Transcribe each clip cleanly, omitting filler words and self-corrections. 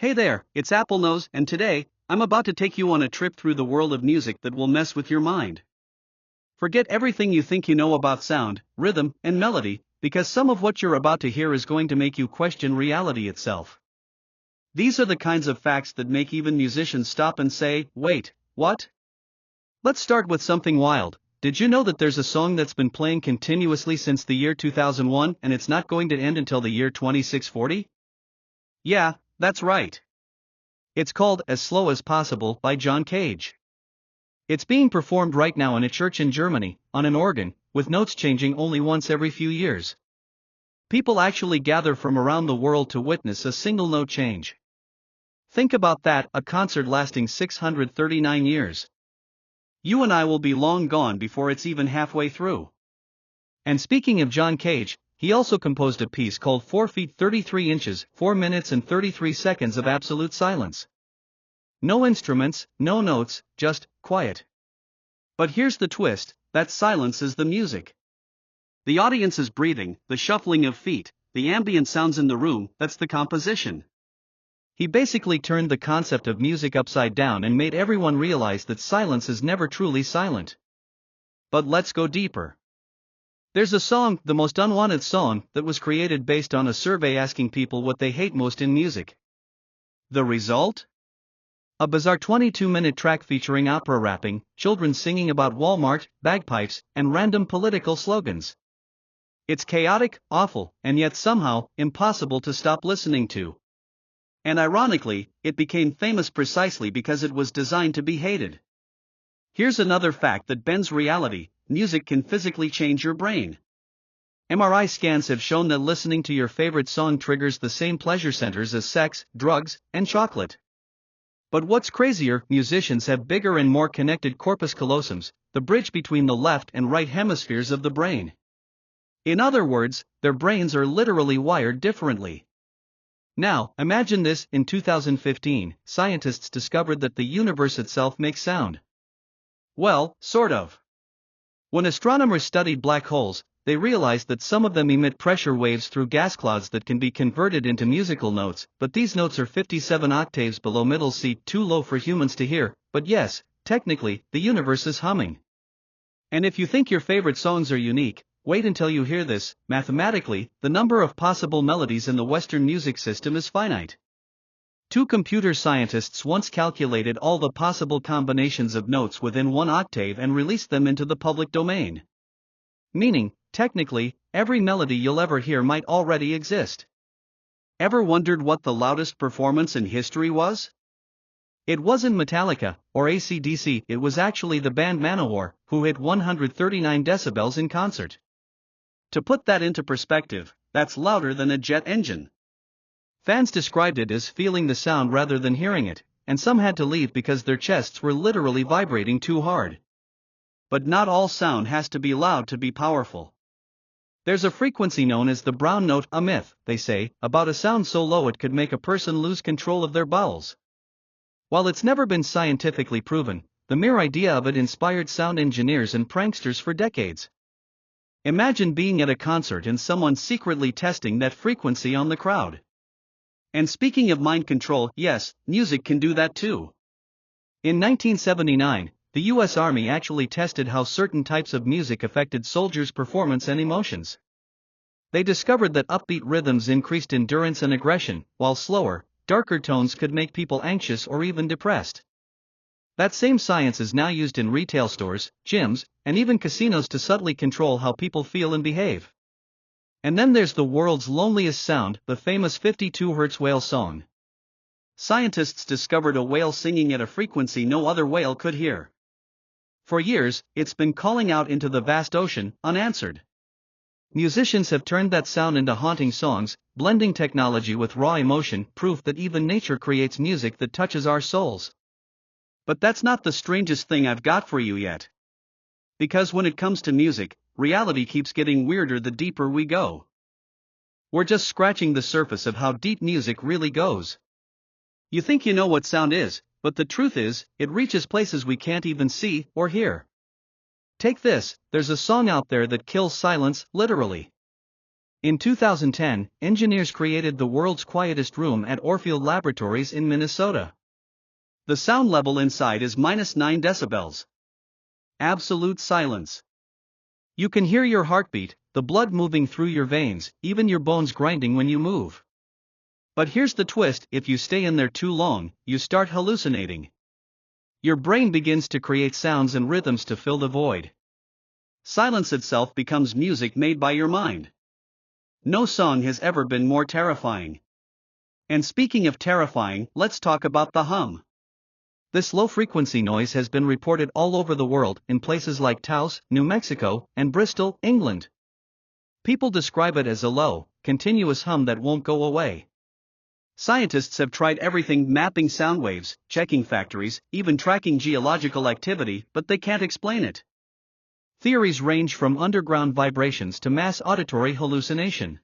Hey there, it's AppleKnows, and today, I'm about to take you on a trip through the world of music that will mess with your mind. Forget everything you think you know about sound, rhythm, and melody, because some of what you're about to hear is going to make you question reality itself. These are the kinds of facts that make even musicians stop and say, wait, what? Let's start with something wild. Did you know that there's a song that's been playing continuously since the year 2001 and it's not going to end until the year 2640? Yeah, that's right. It's called As Slow as Possible by John Cage. It's being performed right now in a church in Germany, on an organ, with notes changing only once every few years. People actually gather from around the world to witness a single note change. Think about that, a concert lasting 639 years. You and I will be long gone before it's even halfway through. And speaking of John Cage, he also composed a piece called 4 feet 33 inches, 4 minutes and 33 seconds of absolute silence. No instruments, no notes, just quiet. But here's the twist, that silence is the music. The audience is breathing, the shuffling of feet, the ambient sounds in the room, that's the composition. He basically turned the concept of music upside down and made everyone realize that silence is never truly silent. But let's go deeper. There's a song, the most unwanted song, that was created based on a survey asking people what they hate most in music. The result? A bizarre 22-minute track featuring opera rapping, children singing about Walmart, bagpipes, and random political slogans. It's chaotic, awful, and yet somehow, impossible to stop listening to. And ironically, it became famous precisely because it was designed to be hated. Here's another fact that bends reality: music can physically change your brain. MRI scans have shown that listening to your favorite song triggers the same pleasure centers as sex, drugs, and chocolate. But what's crazier, musicians have bigger and more connected corpus callosums, the bridge between the left and right hemispheres of the brain. In other words, their brains are literally wired differently. Now, imagine this: in 2015, scientists discovered that the universe itself makes sound. Well, sort of. When astronomers studied black holes, they realized that some of them emit pressure waves through gas clouds that can be converted into musical notes, but these notes are 57 octaves below middle C, too low for humans to hear. But yes, technically, the universe is humming. And if you think your favorite songs are unique, wait until you hear this: mathematically, the number of possible melodies in the Western music system is finite. Two computer scientists once calculated all the possible combinations of notes within one octave and released them into the public domain. Meaning, technically, every melody you'll ever hear might already exist. Ever wondered what the loudest performance in history was? It wasn't Metallica or AC/DC, it was actually the band Manowar, who hit 139 decibels in concert. To put that into perspective, that's louder than a jet engine. Fans described it as feeling the sound rather than hearing it, and some had to leave because their chests were literally vibrating too hard. But not all sound has to be loud to be powerful. There's a frequency known as the brown note, a myth, they say, about a sound so low it could make a person lose control of their bowels. While it's never been scientifically proven, the mere idea of it inspired sound engineers and pranksters for decades. Imagine being at a concert and someone secretly testing that frequency on the crowd. And speaking of mind control, yes, music can do that too. In 1979, the US Army actually tested how certain types of music affected soldiers' performance and emotions. They discovered that upbeat rhythms increased endurance and aggression, while slower, darker tones could make people anxious or even depressed. That same science is now used in retail stores, gyms, and even casinos to subtly control how people feel and behave. And then there's the world's loneliest sound, the famous 52 Hz whale song. Scientists discovered a whale singing at a frequency no other whale could hear. For years, it's been calling out into the vast ocean, unanswered. Musicians have turned that sound into haunting songs, blending technology with raw emotion, proof that even nature creates music that touches our souls. But that's not the strangest thing I've got for you yet. Because when it comes to music, reality keeps getting weirder the deeper we go. We're just scratching the surface of how deep music really goes. You think you know what sound is, but the truth is, it reaches places we can't even see or hear. Take this: there's a song out there that kills silence, literally. In 2010, engineers created the world's quietest room at Orfield Laboratories in Minnesota. The sound level inside is -9 decibels. Absolute silence. You can hear your heartbeat, the blood moving through your veins, even your bones grinding when you move. But here's the twist: if you stay in there too long, you start hallucinating. Your brain begins to create sounds and rhythms to fill the void. Silence itself becomes music made by your mind. No song has ever been more terrifying. And speaking of terrifying, let's talk about the hum. This low-frequency noise has been reported all over the world, in places like Taos, New Mexico, and Bristol, England. People describe it as a low, continuous hum that won't go away. Scientists have tried everything: mapping sound waves, checking factories, even tracking geological activity, but they can't explain it. Theories range from underground vibrations to mass auditory hallucination.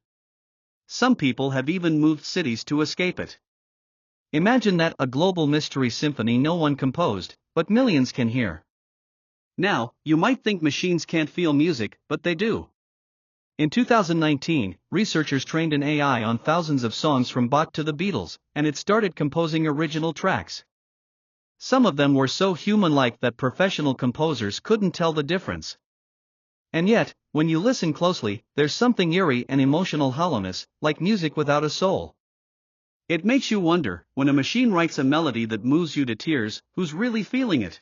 Some people have even moved cities to escape it. Imagine that: a global mystery symphony no one composed, but millions can hear. Now, you might think machines can't feel music, but they do. In 2019, researchers trained an AI on thousands of songs from Bach to the Beatles, and it started composing original tracks. Some of them were so human-like that professional composers couldn't tell the difference. And yet, when you listen closely, there's something eerie and emotional hollowness, like music without a soul. It makes you wonder, when a machine writes a melody that moves you to tears, who's really feeling it?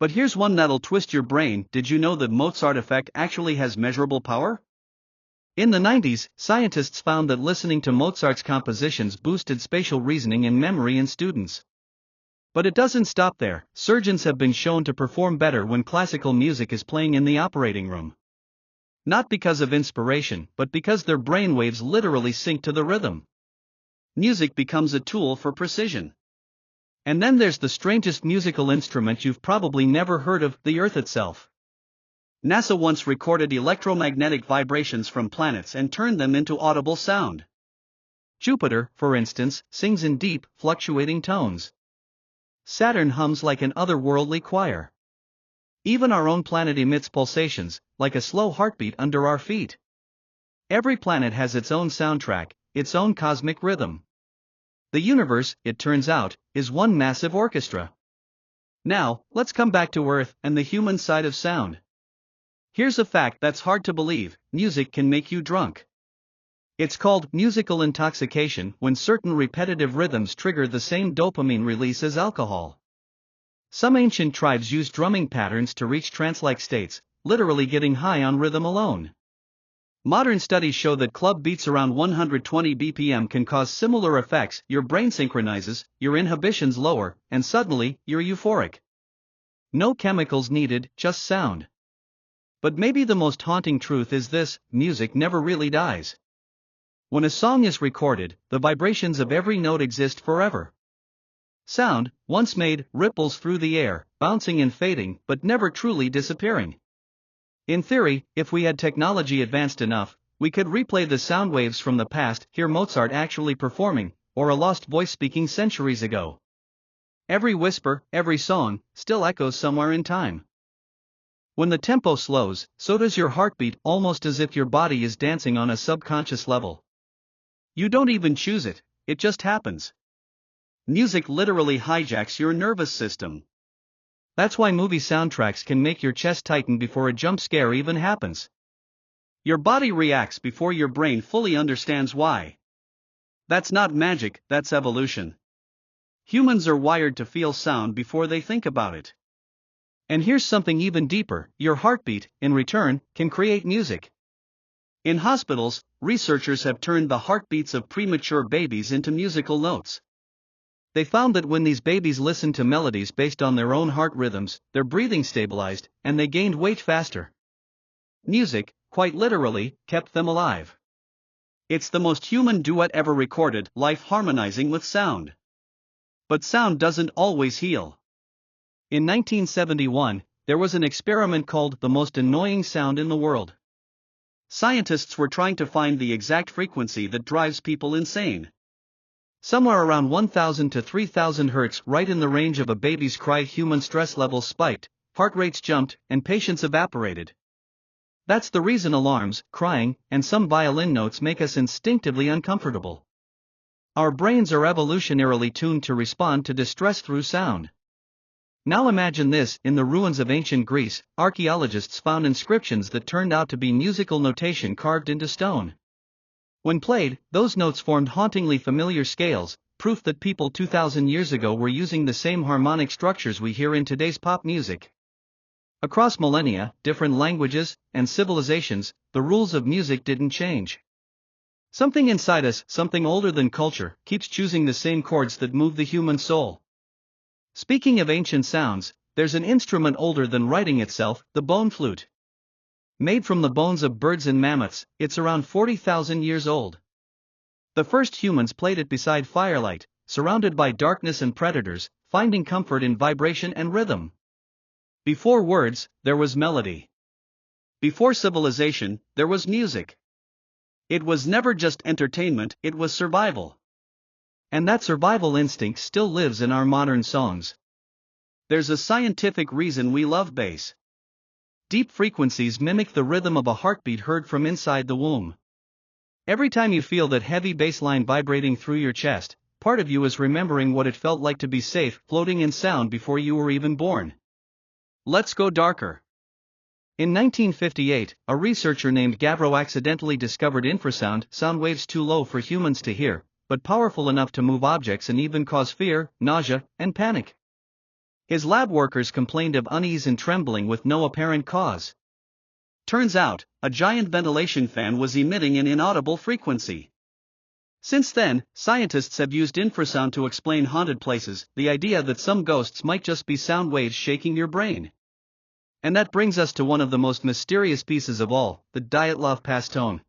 But here's one that'll twist your brain: did you know that Mozart effect actually has measurable power? In the 90s, scientists found that listening to Mozart's compositions boosted spatial reasoning and memory in students. But it doesn't stop there. Surgeons have been shown to perform better when classical music is playing in the operating room. Not because of inspiration, but because their brainwaves literally sync to the rhythm. Music becomes a tool for precision. And then there's the strangest musical instrument you've probably never heard of: the Earth itself. NASA once recorded electromagnetic vibrations from planets and turned them into audible sound. Jupiter, for instance, sings in deep, fluctuating tones. Saturn hums like an otherworldly choir. Even our own planet emits pulsations, like a slow heartbeat under our feet. Every planet has its own soundtrack, its own cosmic rhythm. The universe, it turns out, is one massive orchestra. Now, let's come back to Earth and the human side of sound. Here's a fact that's hard to believe: music can make you drunk. It's called musical intoxication when certain repetitive rhythms trigger the same dopamine release as alcohol. Some ancient tribes used drumming patterns to reach trance-like states, literally getting high on rhythm alone. Modern studies show that club beats around 120 BPM can cause similar effects: your brain synchronizes, your inhibitions lower, and suddenly, you're euphoric. No chemicals needed, just sound. But maybe the most haunting truth is this: music never really dies. When a song is recorded, the vibrations of every note exist forever. Sound, once made, ripples through the air, bouncing and fading, but never truly disappearing. In theory, if we had technology advanced enough, we could replay the sound waves from the past, hear Mozart actually performing, or a lost voice speaking centuries ago. Every whisper, every song, still echoes somewhere in time. When the tempo slows, so does your heartbeat, almost as if your body is dancing on a subconscious level. You don't even choose it, it just happens. Music literally hijacks your nervous system. That's why movie soundtracks can make your chest tighten before a jump scare even happens. Your body reacts before your brain fully understands why. That's not magic, that's evolution. Humans are wired to feel sound before they think about it. And here's something even deeper: your heartbeat, in return, can create music. In hospitals, researchers have turned the heartbeats of premature babies into musical notes. They found that when these babies listened to melodies based on their own heart rhythms, their breathing stabilized, and they gained weight faster. Music, quite literally, kept them alive. It's the most human duet ever recorded: life harmonizing with sound. But sound doesn't always heal. In 1971, there was an experiment called "the most annoying sound in the world." Scientists were trying to find the exact frequency that drives people insane. Somewhere around 1000 to 3000 Hz, right in the range of a baby's cry. Human stress levels spiked, heart rates jumped, and patience evaporated. That's the reason alarms, crying, and some violin notes make us instinctively uncomfortable. Our brains are evolutionarily tuned to respond to distress through sound. Now imagine this: in the ruins of ancient Greece, archaeologists found inscriptions that turned out to be musical notation carved into stone. When played, those notes formed hauntingly familiar scales, proof that people 2,000 years ago were using the same harmonic structures we hear in today's pop music. Across millennia, different languages, and civilizations, the rules of music didn't change. Something inside us, something older than culture, keeps choosing the same chords that move the human soul. Speaking of ancient sounds, there's an instrument older than writing itself, the bone flute. Made from the bones of birds and mammoths, it's around 40,000 years old. The first humans played it beside firelight, surrounded by darkness and predators, finding comfort in vibration and rhythm. Before words, there was melody. Before civilization, there was music. It was never just entertainment, it was survival. And that survival instinct still lives in our modern songs. There's a scientific reason we love bass. Deep frequencies mimic the rhythm of a heartbeat heard from inside the womb. Every time you feel that heavy bass line vibrating through your chest, part of you is remembering what it felt like to be safe, floating in sound before you were even born. Let's go darker. In 1958, a researcher named Gavreau accidentally discovered infrasound, sound waves too low for humans to hear, but powerful enough to move objects and even cause fear, nausea, and panic. His lab workers complained of unease and trembling with no apparent cause. Turns out, a giant ventilation fan was emitting an inaudible frequency. Since then, scientists have used infrasound to explain haunted places, the idea that some ghosts might just be sound waves shaking your brain. And that brings us to one of the most mysterious pieces of all, the Dyatlov Pass tone.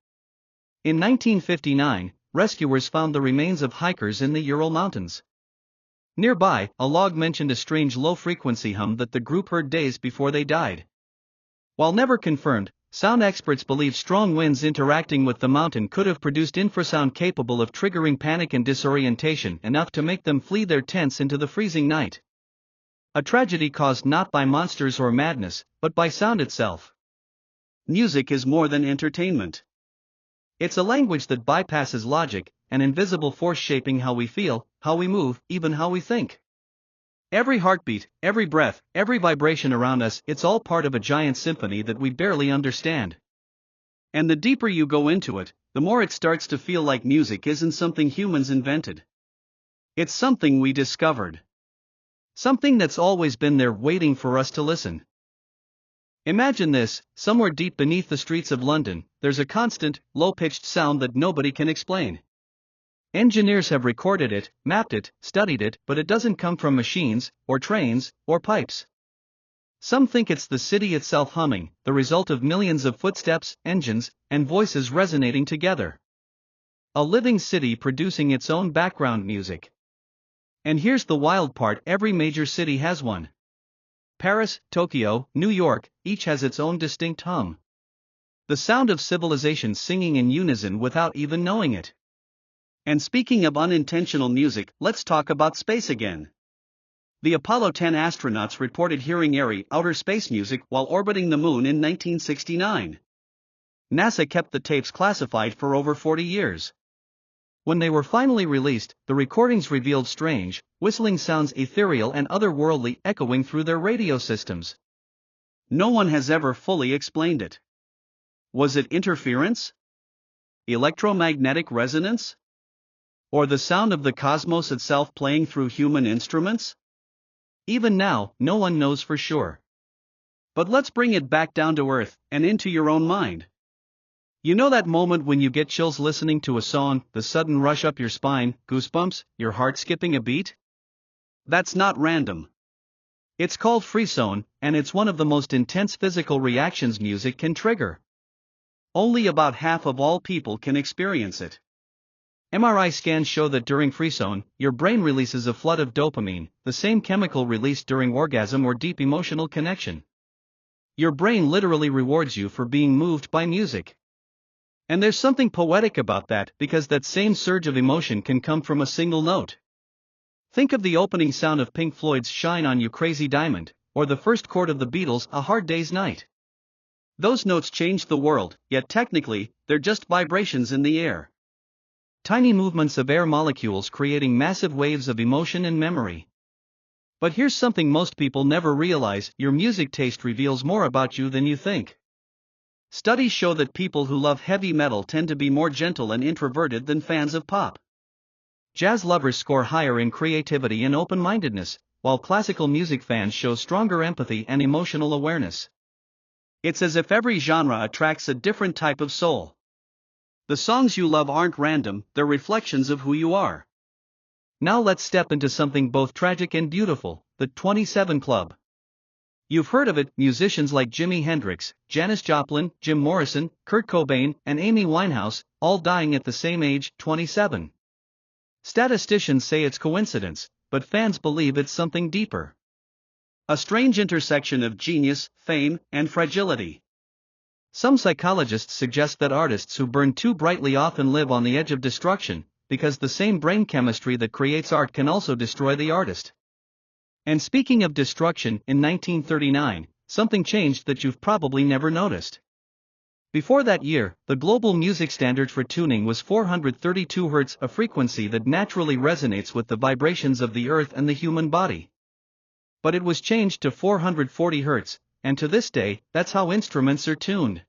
In 1959, rescuers found the remains of hikers in the Ural Mountains. Nearby, a log mentioned a strange low-frequency hum that the group heard days before they died. While never confirmed, sound experts believe strong winds interacting with the mountain could have produced infrasound capable of triggering panic and disorientation enough to make them flee their tents into the freezing night. A tragedy caused not by monsters or madness, but by sound itself. Music is more than entertainment. It's a language that bypasses logic, an invisible force shaping how we feel, how we move, even how we think. Every heartbeat, every breath, every vibration around us, it's all part of a giant symphony that we barely understand. And the deeper you go into it, the more it starts to feel like music isn't something humans invented. It's something we discovered. Something that's always been there waiting for us to listen. Imagine this: somewhere deep beneath the streets of London, there's a constant, low-pitched sound that nobody can explain. Engineers have recorded it, mapped it, studied it, but it doesn't come from machines, or trains, or pipes. Some think it's the city itself humming, the result of millions of footsteps, engines, and voices resonating together. A living city producing its own background music. And here's the wild part: every major city has one. Paris, Tokyo, New York, each has its own distinct hum. The sound of civilization singing in unison without even knowing it. And speaking of unintentional music, let's talk about space again. The Apollo 10 astronauts reported hearing eerie, outer space music while orbiting the moon in 1969. NASA kept the tapes classified for over 40 years. When they were finally released, the recordings revealed strange, whistling sounds, ethereal and otherworldly, echoing through their radio systems. No one has ever fully explained it. Was it interference? Electromagnetic resonance? Or the sound of the cosmos itself playing through human instruments? Even now, no one knows for sure. But let's bring it back down to earth, and into your own mind. You know that moment when you get chills listening to a song, the sudden rush up your spine, goosebumps, your heart skipping a beat? That's not random. It's called frisson, and it's one of the most intense physical reactions music can trigger. Only about half of all people can experience it. MRI scans show that during frisson, your brain releases a flood of dopamine, the same chemical released during orgasm or deep emotional connection. Your brain literally rewards you for being moved by music. And there's something poetic about that, because that same surge of emotion can come from a single note. Think of the opening sound of Pink Floyd's Shine On You Crazy Diamond, or the first chord of the Beatles' A Hard Day's Night. Those notes change the world, yet technically, they're just vibrations in the air. Tiny movements of air molecules creating massive waves of emotion and memory. But here's something most people never realize: your music taste reveals more about you than you think. Studies show that people who love heavy metal tend to be more gentle and introverted than fans of pop. Jazz lovers score higher in creativity and open-mindedness, while classical music fans show stronger empathy and emotional awareness. It's as if every genre attracts a different type of soul. The songs you love aren't random, they're reflections of who you are. Now let's step into something both tragic and beautiful: the 27 Club. You've heard of it: musicians like Jimi Hendrix, Janis Joplin, Jim Morrison, Kurt Cobain, and Amy Winehouse, all dying at the same age, 27. Statisticians say it's coincidence, but fans believe it's something deeper. A strange intersection of genius, fame, and fragility. Some psychologists suggest that artists who burn too brightly often live on the edge of destruction, because the same brain chemistry that creates art can also destroy the artist. And speaking of destruction, in 1939, something changed that you've probably never noticed. Before that year, the global music standard for tuning was 432 Hz, a frequency that naturally resonates with the vibrations of the earth and the human body. But it was changed to 440 Hz, and to this day, that's how instruments are tuned.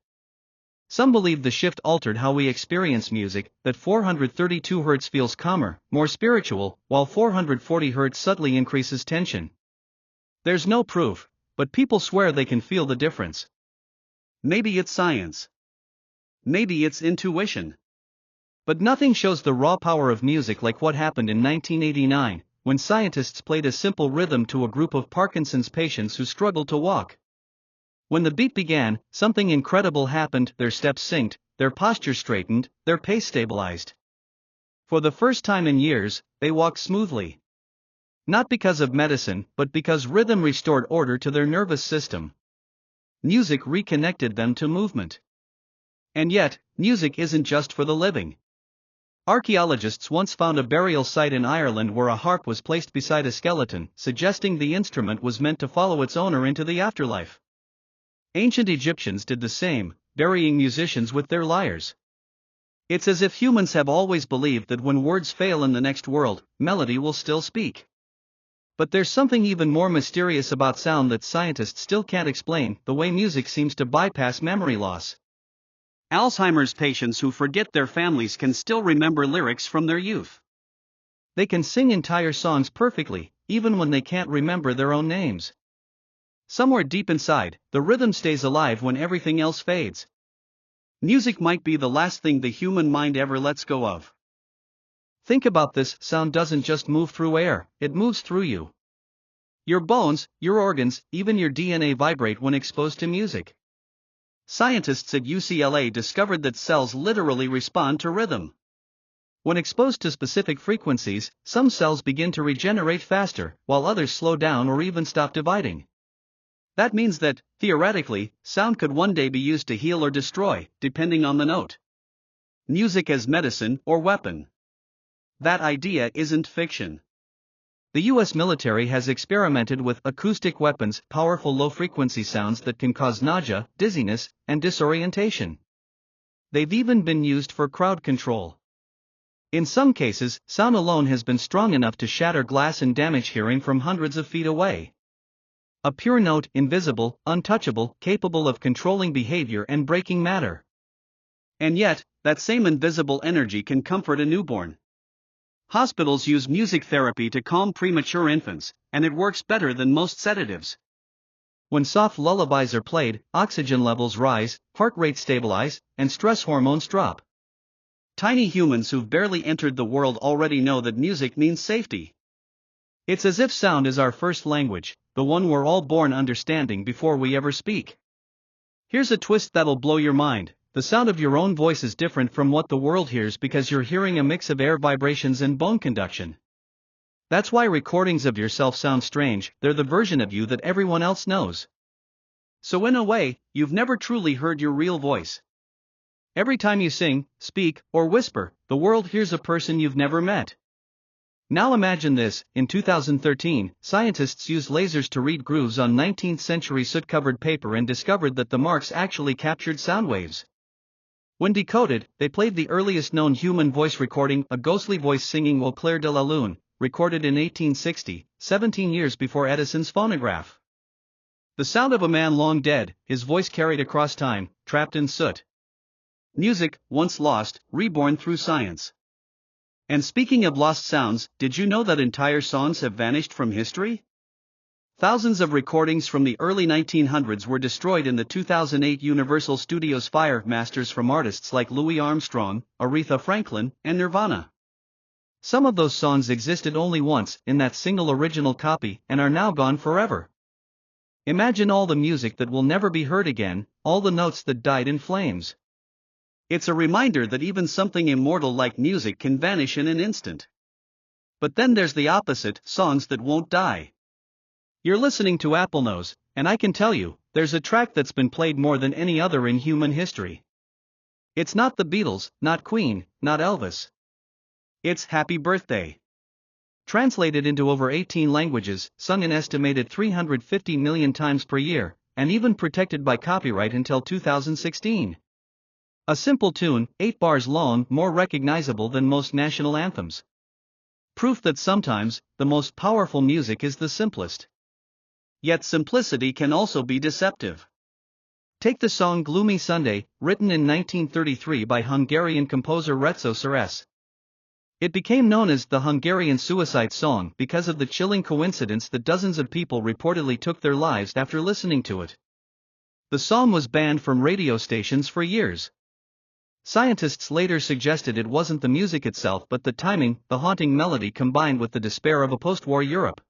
Some believe the shift altered how we experience music, that 432 Hz feels calmer, more spiritual, while 440 Hz subtly increases tension. There's no proof, but people swear they can feel the difference. Maybe it's science. Maybe it's intuition. But nothing shows the raw power of music like what happened in 1989, when scientists played a simple rhythm to a group of Parkinson's patients who struggled to walk. When the beat began, something incredible happened: their steps synced, their posture straightened, their pace stabilized. For the first time in years, they walked smoothly. Not because of medicine, but because rhythm restored order to their nervous system. Music reconnected them to movement. And yet, music isn't just for the living. Archaeologists once found a burial site in Ireland where a harp was placed beside a skeleton, suggesting the instrument was meant to follow its owner into the afterlife. Ancient Egyptians did the same, burying musicians with their lyres. It's as if humans have always believed that when words fail in the next world, melody will still speak. But there's something even more mysterious about sound that scientists still can't explain: the way music seems to bypass memory loss. Alzheimer's patients who forget their families can still remember lyrics from their youth. They can sing entire songs perfectly, even when they can't remember their own names. Somewhere deep inside, the rhythm stays alive when everything else fades. Music might be the last thing the human mind ever lets go of. Think about this: sound doesn't just move through air, it moves through you. Your bones, your organs, even your DNA vibrate when exposed to music. Scientists at UCLA discovered that cells literally respond to rhythm. When exposed to specific frequencies, some cells begin to regenerate faster, while others slow down or even stop dividing. That means that, theoretically, sound could one day be used to heal or destroy, depending on the note. Music as medicine or weapon. That idea isn't fiction. The US military has experimented with acoustic weapons, powerful low-frequency sounds that can cause nausea, dizziness, and disorientation. They've even been used for crowd control. In some cases, sound alone has been strong enough to shatter glass and damage hearing from hundreds of feet away. A pure note, invisible, untouchable, capable of controlling behavior and breaking matter. And yet, that same invisible energy can comfort a newborn. Hospitals use music therapy to calm premature infants, and it works better than most sedatives. When soft lullabies are played, oxygen levels rise, heart rates stabilize, and stress hormones drop. Tiny humans who've barely entered the world already know that music means safety. It's as if sound is our first language, the one we're all born understanding before we ever speak. Here's a twist that'll blow your mind: the sound of your own voice is different from what the world hears because you're hearing a mix of air vibrations and bone conduction. That's why recordings of yourself sound strange: they're the version of you that everyone else knows. So in a way, you've never truly heard your real voice. Every time you sing, speak, or whisper, the world hears a person you've never met. Now imagine this: in 2013, scientists used lasers to read grooves on 19th-century soot-covered paper and discovered that the marks actually captured sound waves. When decoded, they played the earliest known human voice recording, a ghostly voice singing Au clair de la lune, recorded in 1860, 17 years before Edison's phonograph. The sound of a man long dead, his voice carried across time, trapped in soot. Music, once lost, reborn through science. And speaking of lost sounds, did you know that entire songs have vanished from history? Thousands of recordings from the early 1900s were destroyed in the 2008 Universal Studios fire, masters from artists like Louis Armstrong, Aretha Franklin, and Nirvana. Some of those songs existed only once, in that single original copy, and are now gone forever. Imagine all the music that will never be heard again, all the notes that died in flames. It's a reminder that even something immortal like music can vanish in an instant. But then there's the opposite: songs that won't die. You're listening to AppleKnows, and I can tell you, there's a track that's been played more than any other in human history. It's not the Beatles, not Queen, not Elvis. It's Happy Birthday. Translated into over 18 languages, sung an estimated 350 million times per year, and even protected by copyright until 2016. A simple tune, 8 bars long, more recognizable than most national anthems. Proof that sometimes, the most powerful music is the simplest. Yet simplicity can also be deceptive. Take the song Gloomy Sunday, written in 1933 by Hungarian composer Reczo Szeress. It became known as the Hungarian suicide song because of the chilling coincidence that dozens of people reportedly took their lives after listening to it. The song was banned from radio stations for years. Scientists later suggested it wasn't the music itself but the timing, the haunting melody combined with the despair of a post-war Europe.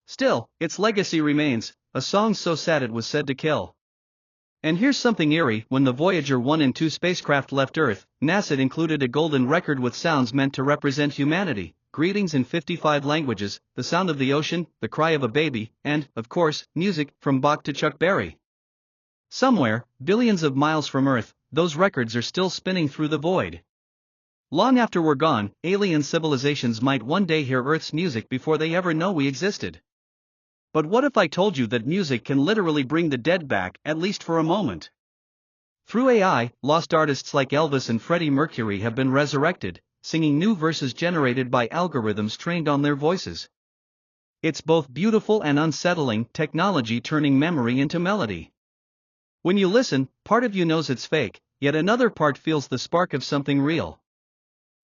Still, its legacy remains, a song so sad it was said to kill. And here's something eerie: when the Voyager 1 and 2 spacecraft left Earth, NASA included a golden record with sounds meant to represent humanity, greetings in 55 languages, the sound of the ocean, the cry of a baby, and, of course, music, from Bach to Chuck Berry. Somewhere, billions of miles from Earth, those records are still spinning through the void. Long after we're gone, alien civilizations might one day hear Earth's music before they ever know we existed. But what if I told you that music can literally bring the dead back, at least for a moment? Through AI, lost artists like Elvis and Freddie Mercury have been resurrected, singing new verses generated by algorithms trained on their voices. It's both beautiful and unsettling, technology turning memory into melody. When you listen, part of you knows it's fake, yet another part feels the spark of something real.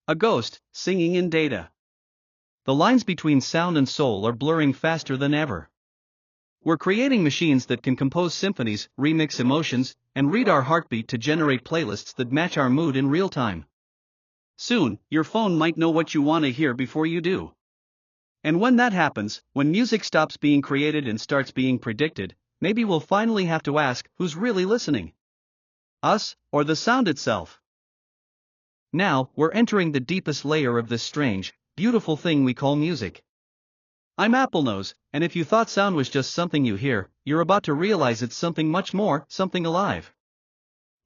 A ghost, singing in data. The lines between sound and soul are blurring faster than ever. We're creating machines that can compose symphonies, remix emotions, and read our heartbeat to generate playlists that match our mood in real time. Soon, your phone might know what you want to hear before you do. And when that happens, when music stops being created and starts being predicted, maybe we'll finally have to ask, who's really listening? Us, or the sound itself? Now, we're entering the deepest layer of this strange, beautiful thing we call music. I'm AppleKnows, and if you thought sound was just something you hear, you're about to realize it's something much more, something alive.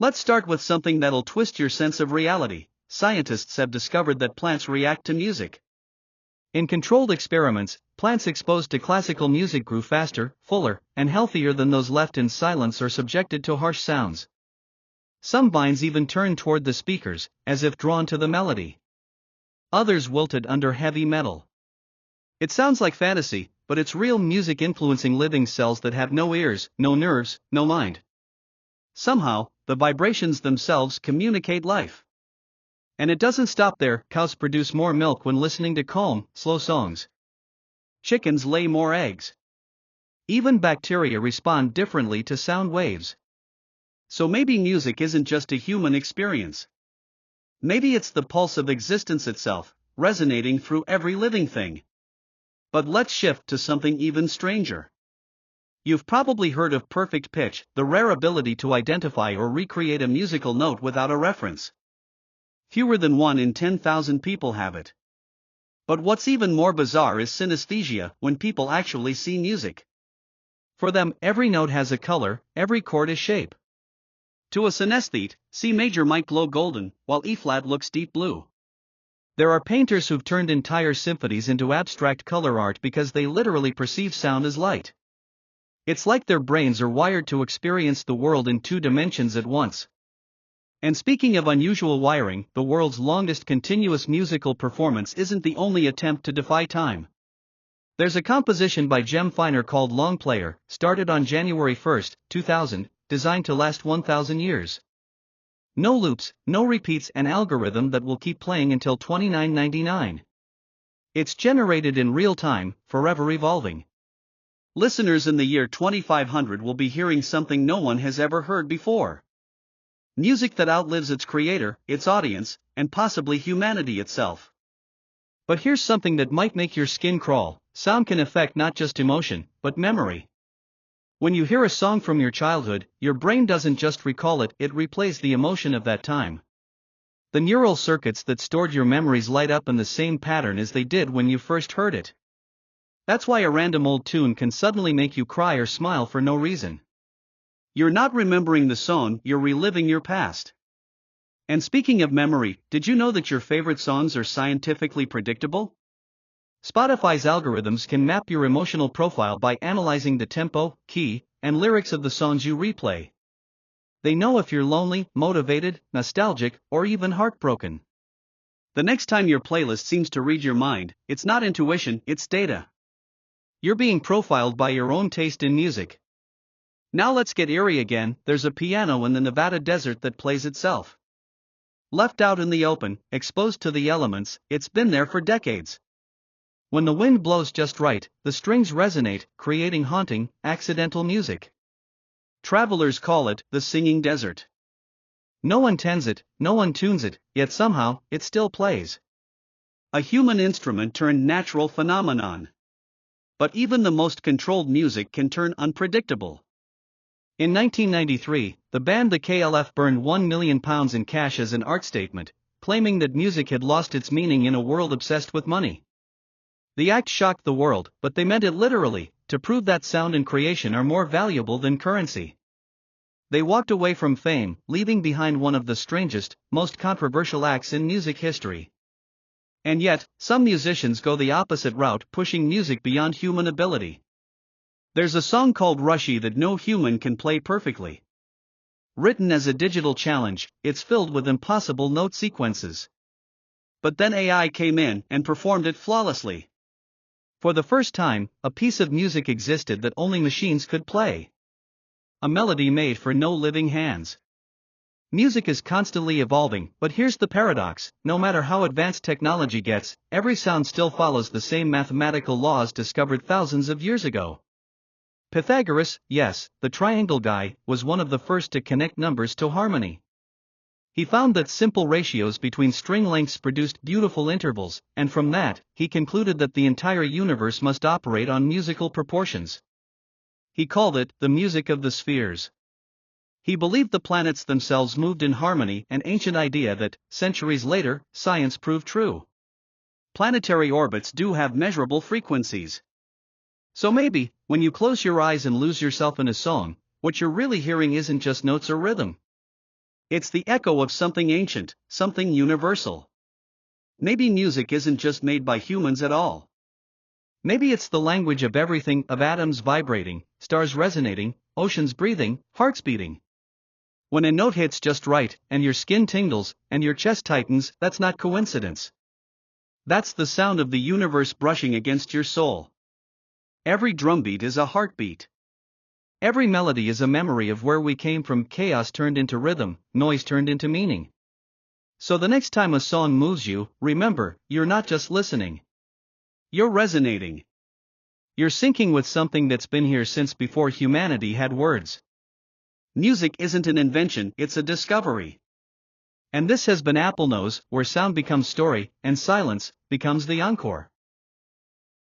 Let's start with something that'll twist your sense of reality. Scientists have discovered that plants react to music. In controlled experiments, plants exposed to classical music grew faster, fuller, and healthier than those left in silence or subjected to harsh sounds. Some vines even turned toward the speakers, as if drawn to the melody. Others wilted under heavy metal. It sounds like fantasy, but it's real music influencing living cells that have no ears, no nerves, no mind. Somehow, the vibrations themselves communicate life. And it doesn't stop there. Cows produce more milk when listening to calm, slow songs. Chickens lay more eggs. Even bacteria respond differently to sound waves. So maybe music isn't just a human experience. Maybe it's the pulse of existence itself, resonating through every living thing. But let's shift to something even stranger. You've probably heard of perfect pitch, the rare ability to identify or recreate a musical note without a reference. Fewer than 1 in 10,000 people have it. But what's even more bizarre is synesthesia, when people actually see music. For them, every note has a color, every chord a shape. To a synesthete, C major might glow golden, while E flat looks deep blue. There are painters who've turned entire symphonies into abstract color art because they literally perceive sound as light. It's like their brains are wired to experience the world in two dimensions at once. And speaking of unusual wiring, the world's longest continuous musical performance isn't the only attempt to defy time. There's a composition by Jem Finer called Long Player, started on January 1, 2000, designed to last 1,000 years. No loops, no repeats, an algorithm that will keep playing until 2999. It's generated in real time, forever evolving. Listeners in the year 2500 will be hearing something no one has ever heard before. Music that outlives its creator, its audience, and possibly humanity itself. But here's something that might make your skin crawl: sound can affect not just emotion, but memory. When you hear a song from your childhood, your brain doesn't just recall it, it replays the emotion of that time. The neural circuits that stored your memories light up in the same pattern as they did when you first heard it. That's why a random old tune can suddenly make you cry or smile for no reason. You're not remembering the song, you're reliving your past. And speaking of memory, did you know that your favorite songs are scientifically predictable? Spotify's algorithms can map your emotional profile by analyzing the tempo, key, and lyrics of the songs you replay. They know if you're lonely, motivated, nostalgic, or even heartbroken. The next time your playlist seems to read your mind, it's not intuition, it's data. You're being profiled by your own taste in music. Now let's get eerie again. There's a piano in the Nevada desert that plays itself. Left out in the open, exposed to the elements, it's been there for decades. When the wind blows just right, the strings resonate, creating haunting, accidental music. Travelers call it the singing desert. No one tends it, no one tunes it, yet somehow, it still plays. A human instrument turned natural phenomenon. But even the most controlled music can turn unpredictable. In 1993, the band The KLF burned £1 million in cash as an art statement, claiming that music had lost its meaning in a world obsessed with money. The act shocked the world, but they meant it literally, to prove that sound and creation are more valuable than currency. They walked away from fame, leaving behind one of the strangest, most controversial acts in music history. And yet, some musicians go the opposite route, pushing music beyond human ability. There's a song called Rushy that no human can play perfectly. Written as a digital challenge, it's filled with impossible note sequences. But then AI came in and performed it flawlessly. For the first time, a piece of music existed that only machines could play. A melody made for no living hands. Music is constantly evolving, but here's the paradox: no matter how advanced technology gets, every sound still follows the same mathematical laws discovered thousands of years ago. Pythagoras, yes, the triangle guy, was one of the first to connect numbers to harmony. He found that simple ratios between string lengths produced beautiful intervals, and from that, he concluded that the entire universe must operate on musical proportions. He called it the music of the spheres. He believed the planets themselves moved in harmony, an ancient idea that, centuries later, science proved true. Planetary orbits do have measurable frequencies. So maybe, when you close your eyes and lose yourself in a song, what you're really hearing isn't just notes or rhythm. It's the echo of something ancient, something universal. Maybe music isn't just made by humans at all. Maybe it's the language of everything, of atoms vibrating, stars resonating, oceans breathing, hearts beating. When a note hits just right, and your skin tingles, and your chest tightens, that's not coincidence. That's the sound of the universe brushing against your soul. Every drumbeat is a heartbeat. Every melody is a memory of where we came from. Chaos turned into rhythm, noise turned into meaning. So the next time a song moves you, remember, you're not just listening. You're resonating. You're syncing with something that's been here since before humanity had words. Music isn't an invention, it's a discovery. And this has been AppleKnows, where sound becomes story, and silence becomes the encore.